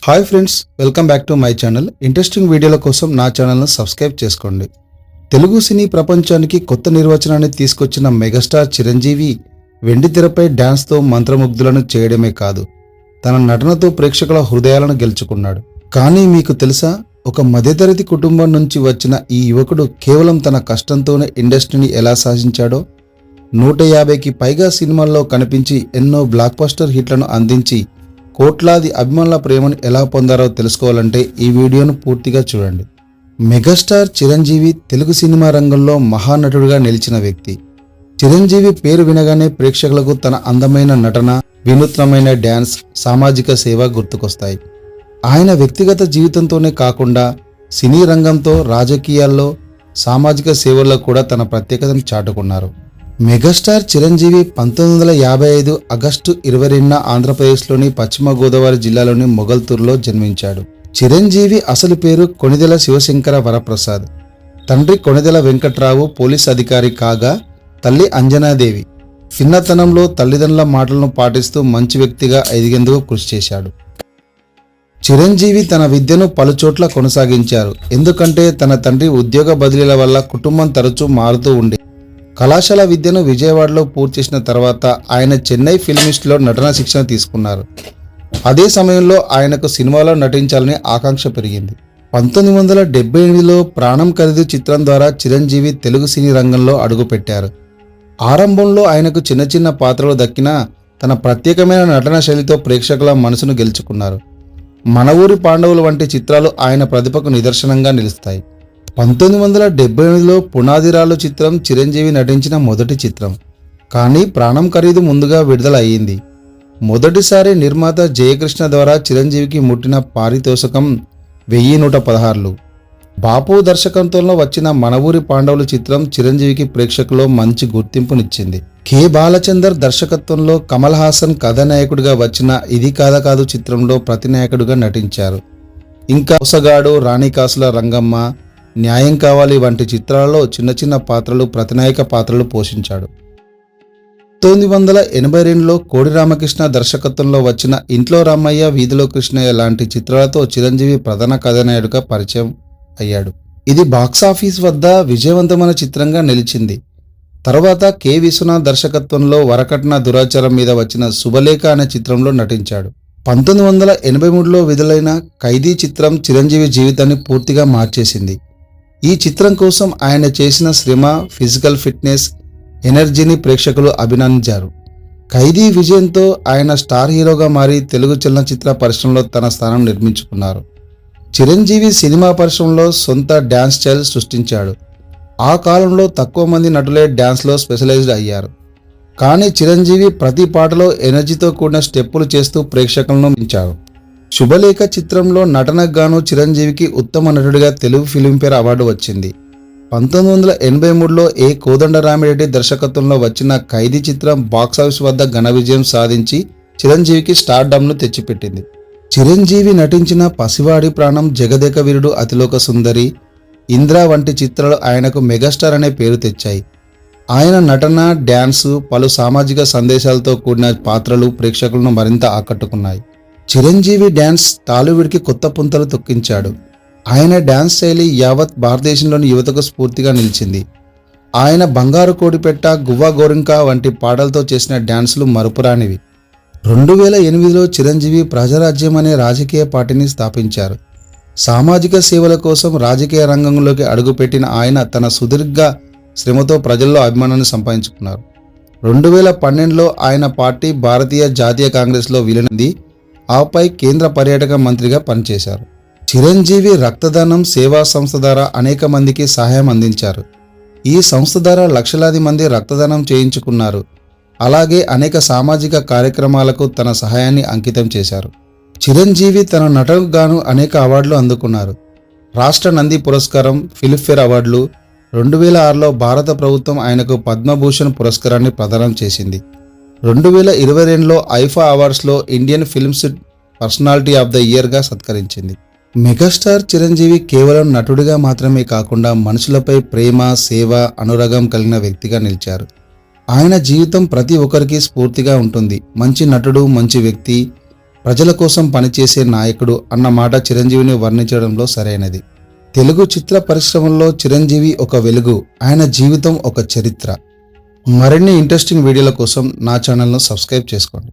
Hi friends, welcome back to my channel. Interesting వీడియోల కోసం నా ఛానల్ను సబ్స్క్రైబ్ చేసుకోండి. తెలుగు సినీ ప్రపంచానికి కొత్త నిర్వచనాన్ని తీసుకొచ్చిన మెగాస్టార్ చిరంజీవి వెండి తెరపై డ్యాన్స్తో మంత్రముగ్ధులను చేయడమే కాదు, తన నటనతో ప్రేక్షకుల హృదయాలను గెలుచుకున్నాడు. కానీ మీకు తెలుసా, ఒక మధ్యతరగతి కుటుంబం నుంచి వచ్చిన ఈ యువకుడు కేవలం తన కష్టంతోనే ఇండస్ట్రీని ఎలా సాధించాడో, 150కి పైగా సినిమాల్లో కనిపించి ఎన్నో బ్లాక్ బస్టర్ హిట్లను అందించి కోట్లాది అభిమానుల ప్రేమను ఎలా పొందారో తెలుసుకోవాలంటే ఈ వీడియోను పూర్తిగా చూడండి. మెగాస్టార్ చిరంజీవి తెలుగు సినిమా రంగంలో మహానటుడిగా నిలిచిన వ్యక్తి. చిరంజీవి పేరు వినగానే ప్రేక్షకులకు తన అందమైన నటన, వినూత్నమైన డ్యాన్స్, సామాజిక సేవ గుర్తుకొస్తాయి. ఆయన వ్యక్తిగత జీవితంతోనే కాకుండా సినీ రంగంతో, రాజకీయాల్లో, సామాజిక సేవల్లో కూడా తన ప్రత్యేకతను చాటుకున్నారు. మెగాస్టార్ చిరంజీవి 1955 ఆగస్టు 22న ఆంధ్రప్రదేశ్లోని పశ్చిమ గోదావరి జిల్లాలోని మొగల్తూరులో జన్మించాడు. చిరంజీవి అసలు పేరు కొణిదెల శివశంకర వరప్రసాద్. తండ్రి కొణిదెల వెంకట్రావు పోలీస్ అధికారి కాగా, తల్లి అంజనాదేవి. చిన్నతనంలో తల్లిదండ్రుల మాటలను పాటిస్తూ మంచి వ్యక్తిగా ఎదిగేందుకు కృషి చేశాడు. చిరంజీవి తన విద్యను పలుచోట్ల కొనసాగించారు. ఎందుకంటే తన తండ్రి ఉద్యోగ బదిలీల వల్ల కుటుంబం తరచూ మారుతూ ఉండే. కళాశాల విద్యను విజయవాడలో పూర్తి చేసిన తర్వాత ఆయన చెన్నై ఫిల్మిస్ట్లో నటన శిక్షణ తీసుకున్నారు. అదే సమయంలో ఆయనకు సినిమాలో నటించాలని ఆకాంక్ష పెరిగింది. 1978లో ప్రాణం ఖరీదు చిత్రం ద్వారా చిరంజీవి తెలుగు సినీ రంగంలో అడుగుపెట్టారు. ఆరంభంలో ఆయనకు చిన్న చిన్న పాత్రలు దక్కినా తన ప్రత్యేకమైన నటన శైలితో ప్రేక్షకుల మనసును గెలుచుకున్నారు. మన ఊరి పాండవులు వంటి చిత్రాలు ఆయన ప్రతిభకు నిదర్శనంగా నిలుస్తాయి. 1978లో పునాదిరాలు చిత్రం చిరంజీవి నటించిన మొదటి చిత్రం. కానీ ప్రాణం ఖరీదు ముందుగా విడుదల అయ్యింది. మొదటిసారి నిర్మాత జయకృష్ణ ద్వారా చిరంజీవికి ముట్టిన పారితోషికం 1116. బాపు దర్శకత్వంలో వచ్చిన మన ఊరి పాండవులు చిత్రం చిరంజీవికి ప్రేక్షకుల్లో మంచి గుర్తింపునిచ్చింది. కె బాలచందర్ దర్శకత్వంలో కమల్ హాసన్ కథానాయకుడిగా వచ్చిన ఇది కాదా కాదు చిత్రంలో ప్రతినాయకుడిగా నటించారు. ఇంకా మోసగాడు, రాణికాసుల రంగమ్మ, న్యాయం కావాలి వంటి చిత్రాలలో చిన్న చిన్న పాత్రలు, ప్రతినాయక పాత్రలు పోషించాడు. 1982లో కోడి రామకృష్ణ దర్శకత్వంలో వచ్చిన ఇంట్లో రామయ్య, వీధిలో కృష్ణయ్య లాంటి చిత్రాలతో చిరంజీవి ప్రధాన కథానాయకుడిగా పరిచయం అయ్యాడు. ఇది బాక్సాఫీస్ వద్ద విజయవంతమైన చిత్రంగా నిలిచింది. తర్వాత కె విశ్వనాథ్ దర్శకత్వంలో వరకట్న దురాచారం మీద వచ్చిన శుభలేఖ అనే చిత్రంలో నటించాడు. 1983లో విడుదలైన ఖైదీ చిత్రం చిరంజీవి జీవితాన్ని పూర్తిగా మార్చేసింది. ఈ చిత్రం కోసం ఆయన చేసిన శ్రమ, ఫిజికల్ ఫిట్నెస్, ఎనర్జీని ప్రేక్షకులు అభినందించారు. ఖైదీ విజయంతో ఆయన స్టార్ హీరోగా మారి తెలుగు చలనచిత్ర పరిశ్రమలో తన స్థానం నిర్మించుకున్నారు. చిరంజీవి సినిమా పరిశ్రమలో సొంత డ్యాన్స్ స్టైల్ సృష్టించాడు. ఆ కాలంలో తక్కువ మంది నటులే డ్యాన్స్లో స్పెషలైజ్డ్ అయ్యారు. కానీ చిరంజీవి ప్రతి పాటలో ఎనర్జీతో కూడిన స్టెప్పులు చేస్తూ ప్రేక్షకులను మెచ్చారు. శుభలేఖ చిత్రంలో నటనకు గాను చిరంజీవికి ఉత్తమ నటుడిగా తెలుగు ఫిల్మ్ఫేర్ అవార్డు వచ్చింది. 1983లో ఏ కోదండరామిరెడ్డి దర్శకత్వంలో వచ్చిన ఖైదీ చిత్రం బాక్సాఫీస్ వద్ద ఘన విజయం సాధించి చిరంజీవికి స్టార్డమ్ను తెచ్చిపెట్టింది. చిరంజీవి నటించిన పసివాడి ప్రాణం, జగదేక వీరుడు, అతిలోక సుందరి, ఇంద్ర వంటి చిత్రాలు ఆయనకు మెగాస్టార్ అనే పేరు తెచ్చాయి. ఆయన నటన, డ్యాన్సు, పలు సామాజిక సందేశాలతో కూడిన పాత్రలు ప్రేక్షకులను మరింత ఆకట్టుకున్నాయి. చిరంజీవి డ్యాన్స్ టాలీవుడ్కి కొత్త పుంతలు తొక్కించాడు. ఆయన డ్యాన్స్ శైలి యావత్ భారతదేశంలోని యువతకు స్ఫూర్తిగా నిలిచింది. ఆయన బంగారు కోడిపెట్ట, గువ్వా గోరింకా వంటి పాటలతో చేసిన డ్యాన్సులు మరుపురానివి. 2008లో చిరంజీవి ప్రజారాజ్యం అనే రాజకీయ పార్టీని స్థాపించారు. సామాజిక సేవల కోసం రాజకీయ రంగంలోకి అడుగుపెట్టిన ఆయన తన సుదీర్ఘ శ్రమతో ప్రజల్లో అభిమానాన్ని సంపాదించుకున్నారు. 2012లో ఆయన పార్టీ భారతీయ జాతీయ కాంగ్రెస్లో విలీనమైంది. ఆపై కేంద్ర పర్యాటక మంత్రిగా పనిచేశారు. చిరంజీవి రక్తదానం సేవా సంస్థ ద్వారా అనేక మందికి సహాయం అందించారు. ఈ సంస్థ ద్వారా లక్షలాది మంది రక్తదానం చేయించుకున్నారు. అలాగే అనేక సామాజిక కార్యక్రమాలకు తన సహాయాన్ని అంకితం చేశారు. చిరంజీవి తన నటనకు గాను అనేక అవార్డులు అందుకున్నారు. రాష్ట్ర నంది పురస్కారం, ఫిల్మ్ఫేర్ అవార్డులు. 2006లో భారత ప్రభుత్వం ఆయనకు పద్మభూషణ్ పురస్కారాన్ని ప్రదానం చేసింది. 2022లో ఐఫా అవార్డ్స్లో Indian films personality of the ఇయర్గా సత్కరించింది. మెగాస్టార్ చిరంజీవి కేవలం నటుడిగా మాత్రమే కాకుండా మనుషులపై ప్రేమ, సేవ, అనురాగం కలిగిన వ్యక్తిగా నిలిచారు. ఆయన జీవితం ప్రతి ఒక్కరికి స్ఫూర్తిగా ఉంటుంది. మంచి నటుడు, మంచి వ్యక్తి, ప్రజల కోసం పనిచేసే నాయకుడు అన్న మాట చిరంజీవిని వర్ణించడంలో సరైనది. తెలుగు చిత్ర పరిశ్రమలో చిరంజీవి ఒక వెలుగు, ఆయన జీవితం ఒక చరిత్ర. మరిన్ని ఇంట్రెస్టింగ్ వీడియోల కోసం నా ఛానల్ను సబ్స్క్రైబ్ చేసుకోండి.